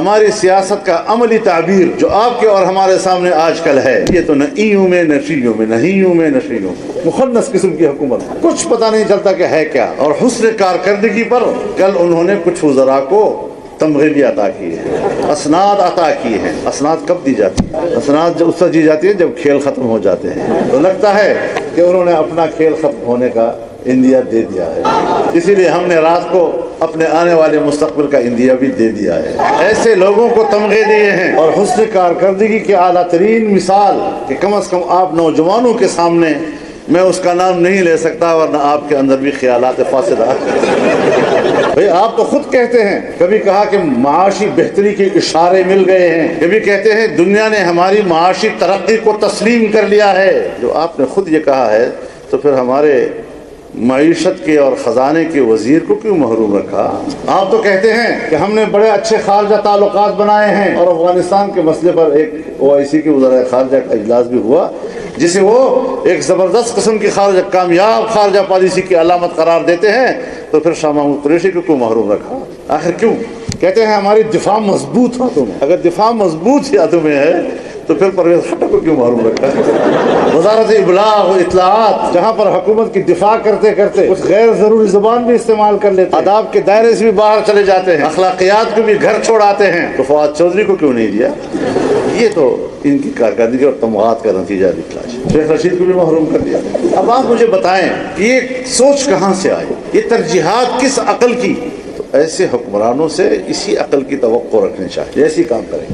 ہماری سیاست کا عملی تعبیر جو آپ کے اور ہمارے سامنے آج کل ہے، یہ تو نہ ایوں میں نہ شیوں میں، نہ ہیوں میں نہ شیوں میں، مخنث قسم کی حکومت، کچھ پتہ نہیں چلتا کہ ہے کیا۔ اور حسن کارکردگی پر کل انہوں نے کچھ وزراء کو تمغے عطا کیے ہیں، اسناد عطا کیے ہیں۔ اسناد کب دی جاتی ہے؟ اسناد جب اس وقت دی جاتی ہے جب کھیل ختم ہو جاتے ہیں۔ تو لگتا ہے کہ انہوں نے اپنا کھیل ختم ہونے کا اندیا دے دیا ہے، اسی لیے ہم نے رات کو اپنے آنے والے مستقبل کا اندیا بھی دے دیا ہے۔ ایسے لوگوں کو تمغے دیے ہیں اور حسن کارکردگی کی اعلیٰ ترین مثال کہ کم از کم آپ نوجوانوں کے سامنے، میں اس کا نام نہیں لے سکتا ورنہ آپ کے اندر بھی خیالات فاسدہ۔ بھئی آپ تو خود کہتے ہیں، کبھی کہا کہ معاشی بہتری کے اشارے مل گئے ہیں، کبھی کہتے ہیں دنیا نے ہماری معاشی ترقی کو تسلیم کر لیا ہے۔ جو آپ نے خود یہ کہا ہے تو پھر ہمارے معیشت کے اور خزانے کے وزیر کو کیوں محروم رکھا؟ آپ تو کہتے ہیں کہ ہم نے بڑے اچھے خارجہ تعلقات بنائے ہیں، اور افغانستان کے مسئلے پر ایک OIC کے وزراء خارجہ کا اجلاس بھی ہوا جسے وہ ایک زبردست قسم کی کامیاب خارجہ پالیسی کی علامت قرار دیتے ہیں، تو پھر شاہ محمود قریشی کو کیوں محروم رکھا؟ آخر کیوں؟ کہتے ہیں ہماری دفاع مضبوط ہاتھوں میں۔ اگر دفاع مضبوط ہاتھوں میں ہے تو پھر پرویز خٹک کو کیوں محروم رکھا؟ وزارت ابلاغ و اطلاعات، جہاں پر حکومت کی دفاع کرتے کرتے کچھ غیر ضروری زبان بھی استعمال کر لیتے ہیں، آداب کے دائرے سے بھی باہر چلے جاتے ہیں، اخلاقیات کو بھی گھر چھوڑ آتے ہیں، تو فواد چودھری کو کیوں نہیں دیا؟ یہ تو ان کی کارکردگی اور تمغات کا نتیجہ نکلا۔ شیخ رشید کو بھی محروم کر دیا۔ اب آپ مجھے بتائیں کہ یہ سوچ کہاں سے آئی، یہ ترجیحات کس عقل کی؟ تو ایسے حکمرانوں سے اسی عقل کی توقع رکھنی چاہیے، ایسی کام کریں۔